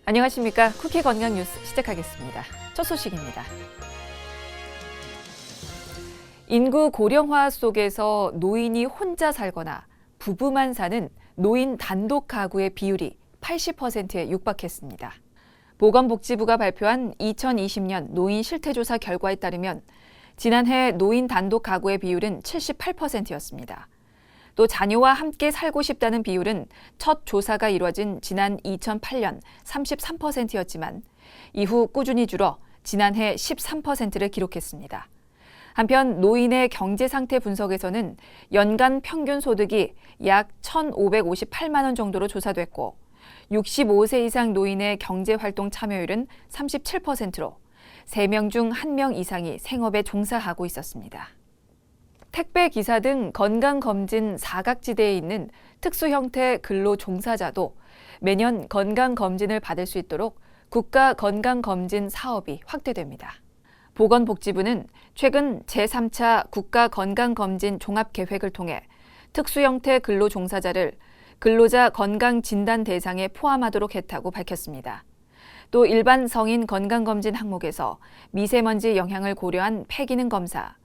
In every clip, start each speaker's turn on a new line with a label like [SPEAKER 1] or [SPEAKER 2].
[SPEAKER 1] 안녕하십니까. 쿠키 건강 뉴스 시작하겠습니다. 첫 소식입니다. 인구 고령화 속에서 노인이 혼자 살거나 부부만 사는 노인 단독 가구의 비율이 80%에 육박했습니다. 보건복지부가 발표한 2020년 노인 실태조사 결과에 따르면 지난해 노인 단독 가구의 비율은 78%였습니다. 또 자녀와 함께 살고 싶다는 비율은 첫 조사가 이루어진 지난 2008년 33%였지만 이후 꾸준히 줄어 지난해 13%를 기록했습니다. 한편 노인의 경제 상태 분석에서는 연간 평균 소득이 약 1,558만 원 정도로 조사됐고 65세 이상 노인의 경제활동 참여율은 37%로 3명 중 1명 이상이 생업에 종사하고 있었습니다. 택배 기사 등 건강검진 사각지대에 있는 특수 형태 근로 종사자도 매년 건강검진을 받을 수 있도록 국가건강검진 사업이 확대됩니다. 보건복지부는 최근 제3차 국가건강검진 종합계획을 통해 특수 형태 근로 종사자를 근로자 건강진단 대상에 포함하도록 했다고 밝혔습니다. 또 일반 성인 건강검진 항목에서 미세먼지 영향을 고려한 폐기능 검사,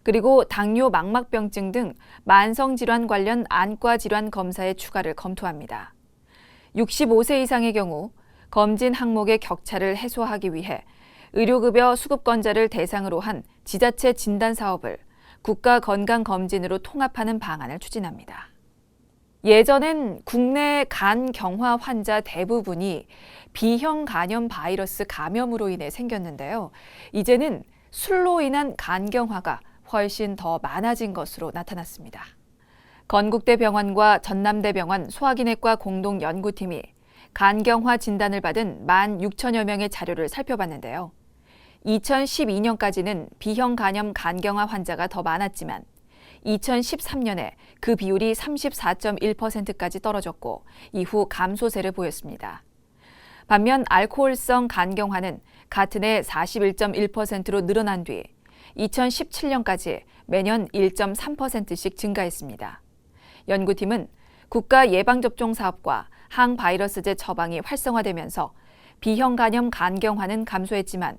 [SPEAKER 1] 그리고 당뇨 망막병증 등 만성질환 관련 안과 질환 검사의 추가를 검토합니다. 65세 이상의 경우 검진 항목의 격차를 해소하기 위해 의료급여 수급권자를 대상으로 한 지자체 진단 사업을 국가건강검진으로 통합하는 방안을 추진합니다. 예전엔 국내 간경화 환자 대부분이 B형 간염 바이러스 감염으로 인해 생겼는데요. 이제는 술로 인한 간경화가 훨씬 더 많아진 것으로 나타났습니다. 건국대병원과 전남대병원 소화기내과 공동연구팀이 간경화 진단을 받은 16,000여 명의 자료를 살펴봤는데요. 2012년까지는 B형 간염 간경화 환자가 더 많았지만 2013년에 그 비율이 34.1%까지 떨어졌고 이후 감소세를 보였습니다. 반면 알코올성 간경화는 같은 해 41.1%로 늘어난 뒤 2017년까지 매년 1.3%씩 증가했습니다. 연구팀은 국가 예방접종 사업과 항바이러스제 처방이 활성화되면서 B형 간염 간경화는 감소했지만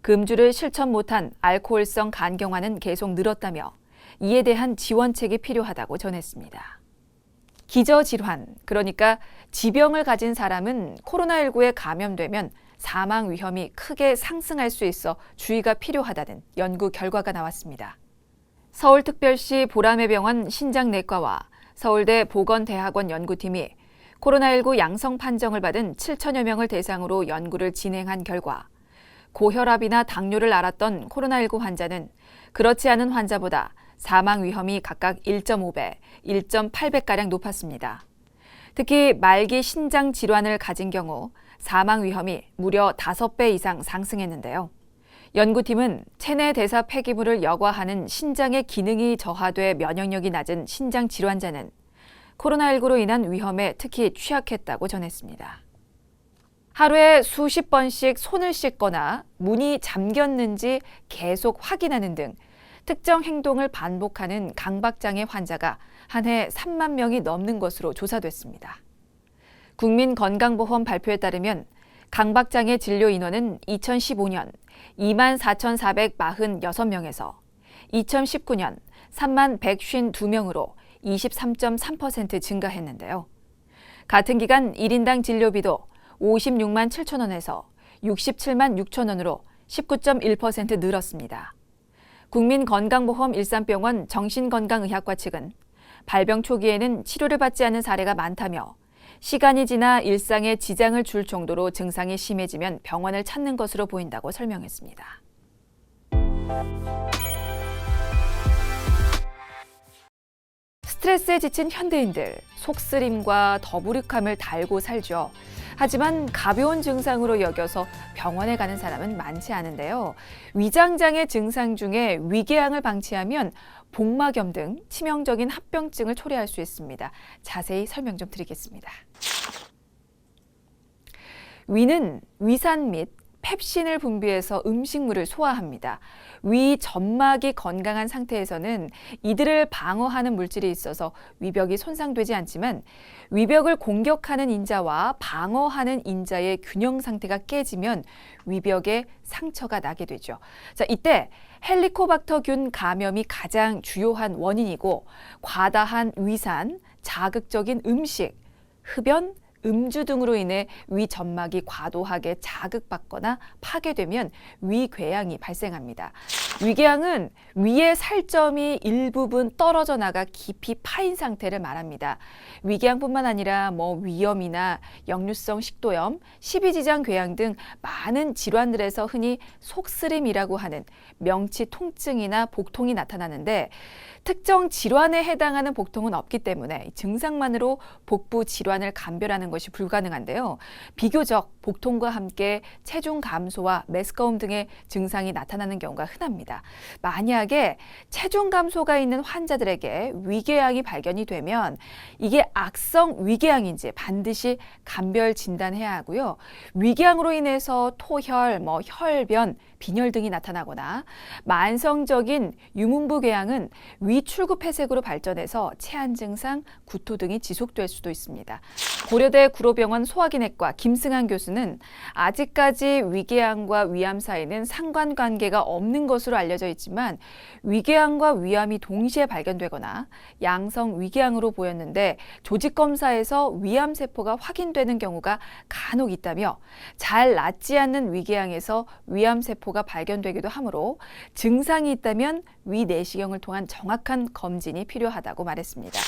[SPEAKER 1] 금주를 실천 못한 알코올성 간경화는 계속 늘었다며 이에 대한 지원책이 필요하다고 전했습니다. 기저질환, 그러니까 지병을 가진 사람은 코로나19에 감염되면 사망 위험이 크게 상승할 수 있어 주의가 필요하다는 연구 결과가 나왔습니다. 서울특별시 보라매병원 신장내과와 서울대 보건대학원 연구팀이 코로나19 양성 판정을 받은 7천여 명을 대상으로 연구를 진행한 결과 고혈압이나 당뇨를 앓았던 코로나19 환자는 그렇지 않은 환자보다 사망 위험이 각각 1.5배, 1.8배가량 높았습니다. 특히 말기 신장 질환을 가진 경우 사망 위험이 무려 5배 이상 상승했는데요. 연구팀은 체내 대사 폐기물을 여과하는 신장의 기능이 저하돼 면역력이 낮은 신장 질환자는 코로나19로 인한 위험에 특히 취약했다고 전했습니다. 하루에 수십 번씩 손을 씻거나 문이 잠겼는지 계속 확인하는 등 특정 행동을 반복하는 강박장애 환자가 한 해 3만 명이 넘는 것으로 조사됐습니다. 국민건강보험 발표에 따르면 강박장애 진료 인원은 2015년 24,446명에서 2019년 31,152명으로 23.3% 증가했는데요. 같은 기간 1인당 진료비도 56만 7천 원에서 67만 6천 원으로 19.1% 늘었습니다. 국민건강보험 일산병원 정신건강의학과 측은 발병 초기에는 치료를 받지 않은 사례가 많다며 시간이 지나 일상에 지장을 줄 정도로 증상이 심해지면 병원을 찾는 것으로 보인다고 설명했습니다. 스트레스에 지친 현대인들, 속쓰림과 더부룩함을 달고 살죠. 하지만 가벼운 증상으로 여겨서 병원에 가는 사람은 많지 않은데요. 위장장애 증상 중에 위궤양을 방치하면 복막염 등 치명적인 합병증을 초래할 수 있습니다. 자세히 설명 좀 드리겠습니다. 위는 위산 및 펩신을 분비해서 음식물을 소화합니다. 위 점막이 건강한 상태에서는 이들을 방어하는 물질이 있어서 위벽이 손상되지 않지만 위벽을 공격하는 인자와 방어하는 인자의 균형 상태가 깨지면 위벽에 상처가 나게 되죠. 자, 이때 헬리코박터균 감염이 가장 주요한 원인이고 과다한 위산, 자극적인 음식, 흡연, 음주 등으로 인해 위 점막이 과도하게 자극받거나 파괴되면 위궤양이 발생합니다. 위궤양은 위의 살점이 일부분 떨어져 나가 깊이 파인 상태를 말합니다. 위궤양뿐만 아니라 위염이나 역류성 식도염, 십이지장궤양 등 많은 질환들에서 흔히 속쓰림이라고 하는 명치 통증이나 복통이 나타나는데 특정 질환에 해당하는 복통은 없기 때문에 증상만으로 복부 질환을 감별하는 것이 불가능한데요. 비교적 복통과 함께 체중 감소와 메스꺼움 등의 증상이 나타나는 경우가 흔합니다. 만약에 체중 감소가 있는 환자들에게 위궤양이 발견이 되면 이게 악성 위궤양인지 반드시 감별 진단해야 하고요. 위궤양으로 인해서 토혈, 혈변, 빈혈 등이 나타나거나 만성적인 유문부궤양은 위출구폐색으로 발전해서 체한 증상, 구토 등이 지속될 수도 있습니다. 고려대 구로병원 소화기내과 김승한 교수는 아직까지 위궤양과 위암 사이는 상관관계가 없는 것으로 알려져 있지만 위궤양과 위암이 동시에 발견되거나 양성 위궤양으로 보였는데 조직검사에서 위암 세포가 확인되는 경우가 간혹 있다며 잘 낫지 않는 위궤양에서 위암 세포가 발견되기도 하므로 증상이 있다면 위내시경을 통한 정확한 검진이 필요하다고 말했습니다.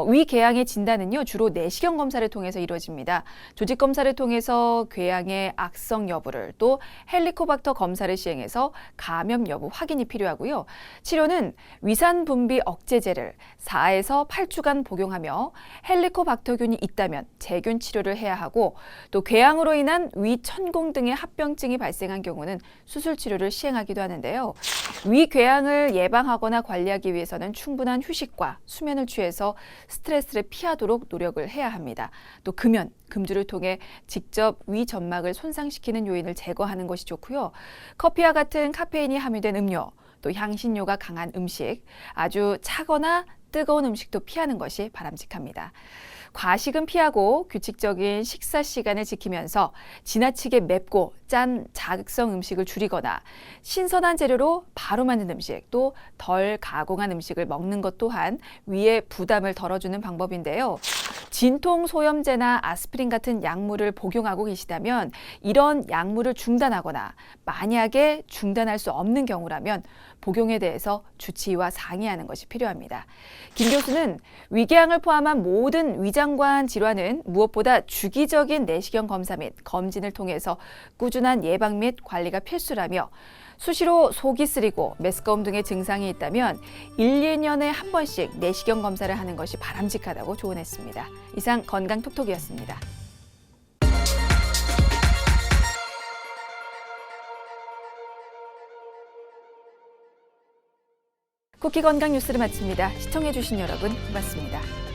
[SPEAKER 1] 위궤양의 진단은요, 주로 내시경 검사를 통해서 이루어집니다. 조직 검사를 통해서 궤양의 악성 여부를 또 헬리코박터 검사를 시행해서 감염 여부 확인이 필요하고요. 치료는 위산 분비 억제제를 4에서 8주간 복용하며 헬리코박터균이 있다면 제균 치료를 해야 하고 또 궤양으로 인한 위천공 등의 합병증이 발생한 경우는 수술 치료를 시행하기도 하는데요. 위궤양을 예방하거나 관리하기 위해서는 충분한 휴식과 수면을 취해서 스트레스를 피하도록 노력을 해야 합니다. 또 금연, 금주를 통해 직접 위 점막을 손상시키는 요인을 제거하는 것이 좋고요. 커피와 같은 카페인이 함유된 음료, 또 향신료가 강한 음식, 아주 차거나 뜨거운 음식도 피하는 것이 바람직합니다. 과식은 피하고 규칙적인 식사 시간을 지키면서 지나치게 맵고 짠 자극성 음식을 줄이거나 신선한 재료로 바로 만든 음식 또 덜 가공한 음식을 먹는 것 또한 위의 부담을 덜어주는 방법인데요. 진통소염제나 아스피린 같은 약물을 복용하고 계시다면 이런 약물을 중단하거나 만약에 중단할 수 없는 경우라면 복용에 대해서 주치의와 상의하는 것이 필요합니다. 김 교수는 위궤양을 포함한 모든 위장관 질환은 무엇보다 주기적인 내시경 검사 및 검진을 통해서 꾸준한 예방 및 관리가 필수라며 수시로 속이 쓰리고 메스꺼움 등의 증상이 있다면 1, 2년에 한 번씩 내시경 검사를 하는 것이 바람직하다고 조언했습니다. 이상 건강톡톡이었습니다. 쿠키 건강 뉴스를 마칩니다. 시청해주신 여러분 고맙습니다.